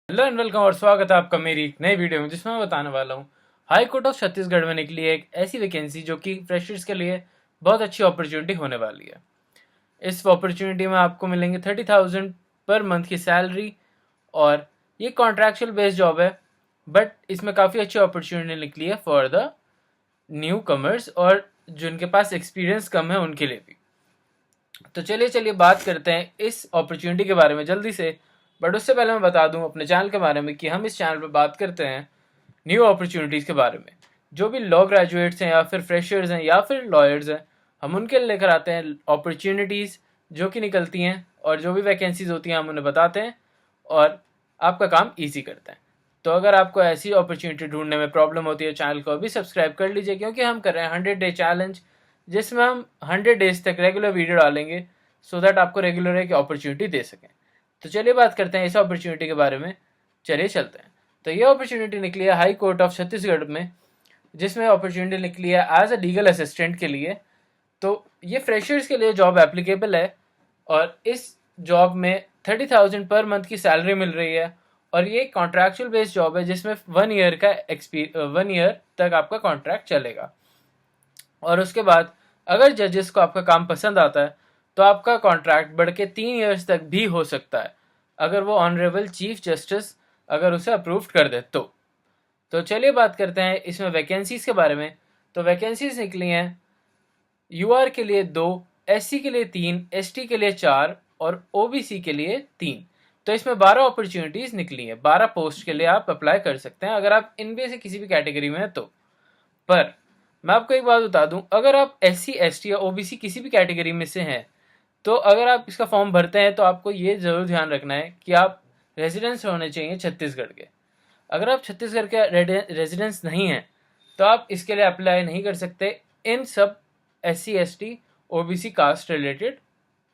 Hello and welcome और स्वागत है आपका मेरी एक नई वीडियो में जिसमें मैं बताने वाला हूँ हाई कोर्ट ऑफ छत्तीसगढ़ में निकली है एक ऐसी वैकेंसी जो कि फ्रेशर्स के लिए बहुत अच्छी अपॉर्चुनिटी होने वाली है। इस अपॉर्चुनिटी में आपको मिलेंगे 30,000 पर मंथ की सैलरी और ये कॉन्ट्रैक्चुअल बेस्ड जॉब है, बट इसमें काफ़ी अच्छी अपॉर्चुनिटी निकली है फॉर द न्यू कमर्स और जिनके पास एक्सपीरियंस कम है उनके लिए भी। तो चलिए बात करते हैं इस अपॉर्चुनिटी के बारे में जल्दी से। बट उससे पहले मैं बता दूं अपने चैनल के बारे में कि हम इस चैनल पर बात करते हैं न्यू अपॉर्चुनिटीज़ के बारे में। जो भी लॉ ग्रेजुएट्स हैं या फिर फ्रेशर्स हैं या फिर लॉयर्स हैं, हम उनके लिए लेकर आते हैं अपॉर्चुनिटीज़ जो कि निकलती हैं और जो भी वैकेंसीज होती हैं हम उन्हें बताते हैं और आपका काम ईजी करते हैं। तो अगर आपको ऐसी अपॉर्चुनिटी ढूंढने में प्रॉब्लम होती है, चैनल को अभी सब्सक्राइब कर लीजिए, क्योंकि हम कर रहे हैं 100 डे चैलेंज जिसमें हम 100 डेज तक रेगुलर वीडियो डालेंगे सो दैट आपको रेगुलर एक अपॉर्चुनिटी दे सकें। तो चलिए बात करते हैं इस अपॉर्चुनिटी के बारे में। चलिए चलते हैं। तो ये अपॉर्चुनिटी निकली है हाई कोर्ट ऑफ छत्तीसगढ़ में, जिसमें अपॉर्चुनिटी निकली है एज अ लीगल असिस्टेंट के लिए। तो ये फ्रेशर्स के लिए जॉब एप्लीकेबल है और इस जॉब में 30,000 पर मंथ की सैलरी मिल रही है और ये कॉन्ट्रैक्चुअल बेस्ड जॉब है जिसमें 1 ईयर तक आपका कॉन्ट्रैक्ट चलेगा। और उसके बाद अगर जजेस को आपका काम पसंद आता है तो आपका कॉन्ट्रैक्ट बढ़ के 3 ईयर्स तक भी हो सकता है, अगर वो ऑनरेबल चीफ जस्टिस अगर उसे अप्रूव कर दे तो चलिए बात करते हैं इसमें वैकेंसीज के बारे में। तो वैकेंसीज निकली हैं यूआर के लिए 2, एससी के लिए 3, एसटी के लिए 4 और ओबीसी के लिए 3। तो इसमें 12 अपॉर्चुनिटीज़ निकली हैं। 12 पोस्ट के लिए आप अप्लाई कर सकते हैं अगर आप इनमें से किसी भी कैटेगरी में हैं तो। पर मैं आपको एक बात बता दूं, अगर आप एससी एसटी या ओबीसी किसी भी कैटेगरी में से हैं तो अगर आप इसका फॉर्म भरते हैं तो आपको ये ज़रूर ध्यान रखना है कि आप रेजिडेंस होने चाहिए छत्तीसगढ़ के। अगर आप छत्तीसगढ़ के रेजिडेंस नहीं हैं तो आप इसके लिए अप्लाई नहीं कर सकते इन सब SC ST OBC caste related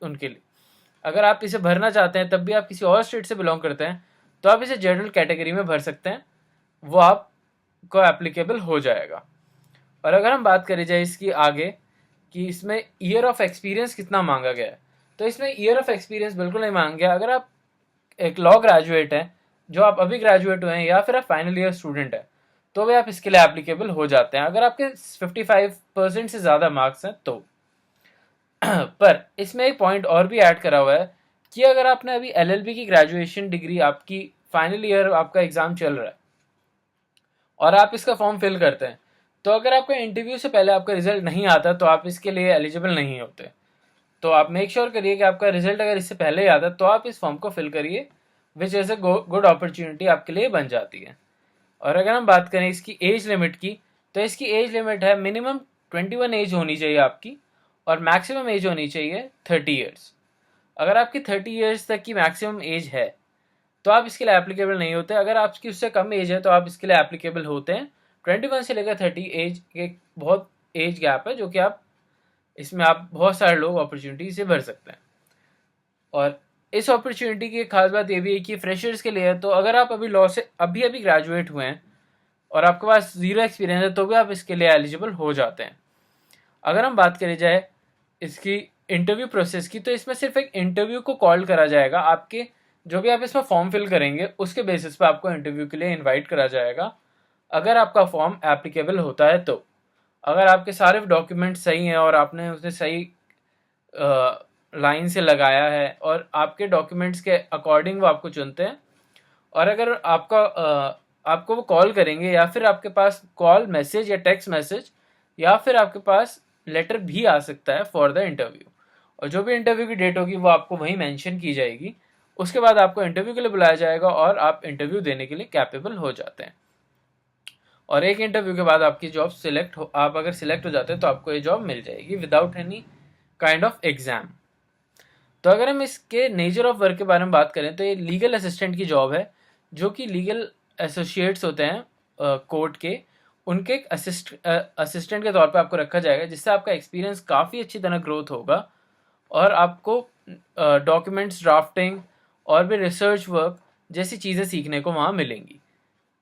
उनके लिए। अगर आप इसे भरना चाहते हैं तब भी आप किसी और स्टेट से बिलोंग करते हैं तो आप इसे जनरल कैटेगरी में भर सकते हैं, वो आपको एप्लीकेबल हो जाएगा। और अगर हम बात करें जाए इसकी आगे कि इसमें ईयर ऑफ एक्सपीरियंस कितना मांगा गया है, तो इसमें ईयर ऑफ एक्सपीरियंस बिल्कुल नहीं मांगा गया। अगर आप एक लॉ ग्रेजुएट हैं, जो आप अभी ग्रेजुएट हुए हैं या फिर आप फाइनल ईयर स्टूडेंट हैं, तो भी आप इसके लिए एप्लीकेबल हो जाते हैं अगर आपके 55% से ज़्यादा मार्क्स हैं तो। पर इसमें एक पॉइंट और भी ऐड करा हुआ है कि अगर आपने अभी एलएलबी की ग्रेजुएशन डिग्री, आपकी फाइनल ईयर आपका एग्ज़ाम चल रहा है और आप इसका फॉर्म फिल करते हैं, तो अगर आपका इंटरव्यू से पहले आपका रिजल्ट नहीं आता तो आप इसके लिए एलिजिबल नहीं होते। तो आप मेक श्योर करिए कि आपका रिजल्ट अगर इससे पहले ही आता तो आप इस फॉर्म को फिल करिए, विच एज अ गुड अपॉर्चुनिटी आपके लिए बन जाती है। और अगर हम बात करें इसकी एज लिमिट की, तो इसकी एज लिमिट है मिनिमम 21 एज होनी चाहिए आपकी और मैक्सिमम एज होनी चाहिए 30 ईयर्स। अगर आपकी 30 ईयर्स तक की मैक्सिमम एज है तो आप इसके लिए एप्लीकेबल नहीं होते। अगर आपकी उससे कम एज है तो आप इसके लिए एप्लीकेबल होते हैं। 21 से लेकर 30 एज एक बहुत एज गैप है जो कि आप इसमें आप बहुत सारे लोग अपॉर्चुनिटी से भर सकते हैं। और इस अपॉर्चुनिटी की एक खास बात ये भी है कि फ्रेशर्स के लिए है, तो अगर आप अभी लॉ से अभी ग्रेजुएट हुए हैं और आपके पास ज़ीरो एक्सपीरियंस है तो भी आप इसके लिए एलिजिबल हो जाते हैं। अगर हम बात करी जाए इसकी इंटरव्यू प्रोसेस की, तो इसमें सिर्फ एक इंटरव्यू को कॉल करा जाएगा। आपके जो भी आप इसमें फॉर्म फिल करेंगे उसके बेसिस पे आपको इंटरव्यू के लिए इनवाइट करा जाएगा, अगर आपका फॉर्म एप्लीकेबल होता है तो। अगर आपके सारे डॉक्यूमेंट सही हैं और आपने उसे सही लाइन से लगाया है और आपके डॉक्यूमेंट्स के अकॉर्डिंग वो आपको चुनते हैं, और अगर आपको वो कॉल करेंगे या फिर आपके पास कॉल मैसेज या टेक्स्ट मैसेज या फिर आपके पास लेटर भी आ सकता है फॉर द इंटरव्यू। और जो भी इंटरव्यू की डेट होगी वो आपको वहीं मेंशन की जाएगी। उसके बाद आपको इंटरव्यू के लिए बुलाया जाएगा और आप इंटरव्यू देने के लिए कैपेबल हो जाते हैं। और एक इंटरव्यू के बाद आपकी जॉब सिलेक्ट हो, आप अगर सिलेक्ट हो जाते हैं तो आपको ये जॉब मिल जाएगी without any kind of exam. तो अगर हम इसके नेचर ऑफ वर्क के बारे में बात करें तो ये लीगल असिस्टेंट की जॉब है, जो कि लीगल एसोसिएट्स होते हैं कोर्ट के, उनके एक असिस्टेंट के तौर पे आपको रखा जाएगा, जिससे आपका एक्सपीरियंस काफ़ी अच्छी तरह ग्रोथ होगा और आपको डॉक्यूमेंट्स ड्राफ्टिंग और भी रिसर्च वर्क जैसी चीज़ें सीखने को वहाँ मिलेंगी।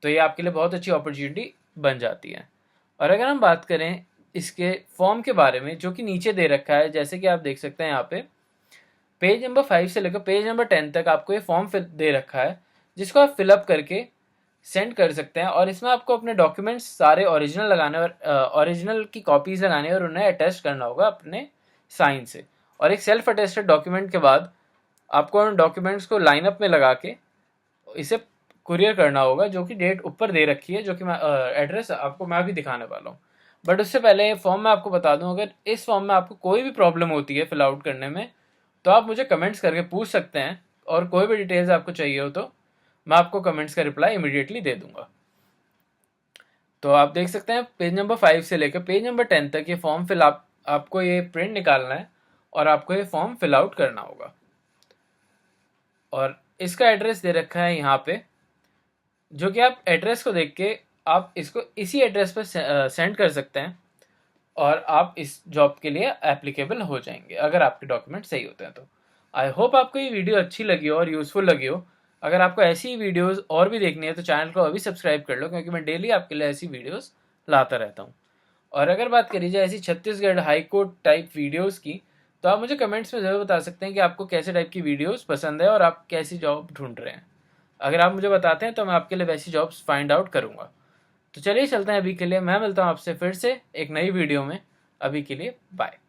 तो ये आपके लिए बहुत अच्छी अपॉर्चुनिटी बन जाती है। और अगर हम बात करें इसके फॉर्म के बारे में, जो कि नीचे दे रखा है, जैसे कि आप देख सकते हैं यहाँ पे पेज नंबर 5 से लेकर पेज नंबर 10 तक आपको ये फॉर्म दे रखा है, जिसको आप फिलअप करके सेंड कर सकते हैं। और इसमें आपको अपने डॉक्यूमेंट्स सारे ओरिजिनल लगाने और ओरिजिनल की कॉपीज़ लगानी और उन्हें अटैच करना होगा अपने साइन से। और एक सेल्फ अटेस्टेड डॉक्यूमेंट के बाद आपको उन डॉक्यूमेंट्स को लाइनअप में लगा के इसे कुरियर करना होगा, जो कि डेट ऊपर दे रखी है, जो कि मैं एड्रेस आपको मैं भी दिखाने वाला हूँ। बट उससे पहले फॉर्म मैं आपको बता दूं, अगर इस फॉर्म में आपको कोई भी प्रॉब्लम होती है फिल आउट करने में, तो आप मुझे कमेंट्स करके पूछ सकते हैं, और कोई भी डिटेल्स आपको चाहिए हो तो मैं आपको कमेंट्स का रिप्लाई इमीडिएटली दे दूंगा। तो आप देख सकते हैं पेज नंबर 5 से लेकर पेज नंबर 10 तक ये फॉर्म आपको ये प्रिंट निकालना है और आपको ये फॉर्म फिल आउट करना होगा। और इसका एड्रेस दे रखा है यहाँ पे, जो कि आप एड्रेस को देख के आप इसको इसी एड्रेस पर सेंड कर सकते हैं और आप इस जॉब के लिए एप्लीकेबल हो जाएंगे अगर आपके डॉक्यूमेंट सही होते हैं तो। आई होप आपको ये वीडियो अच्छी लगी हो और यूज़फुल लगी हो। अगर आपको ऐसी वीडियोस और भी देखनी है तो चैनल को अभी सब्सक्राइब कर लो, क्योंकि मैं डेली आपके लिए ऐसी वीडियोस लाता रहता हूँ। और अगर बात करी जाए ऐसी Chhattisgarh high court type videos की, तो आप मुझे कमेंट्स में ज़रूर बता सकते हैं कि आपको कैसे टाइप की वीडियोस पसंद है और आप कैसी जॉब ढूंढ रहे हैं। अगर आप मुझे बताते हैं तो मैं आपके लिए वैसी जॉब्स फाइंड आउट करूँगा। तो चलिए चलते हैं, अभी के लिए मैं मिलता हूँ आपसे फिर से एक नई वीडियो में। अभी के लिए बाय।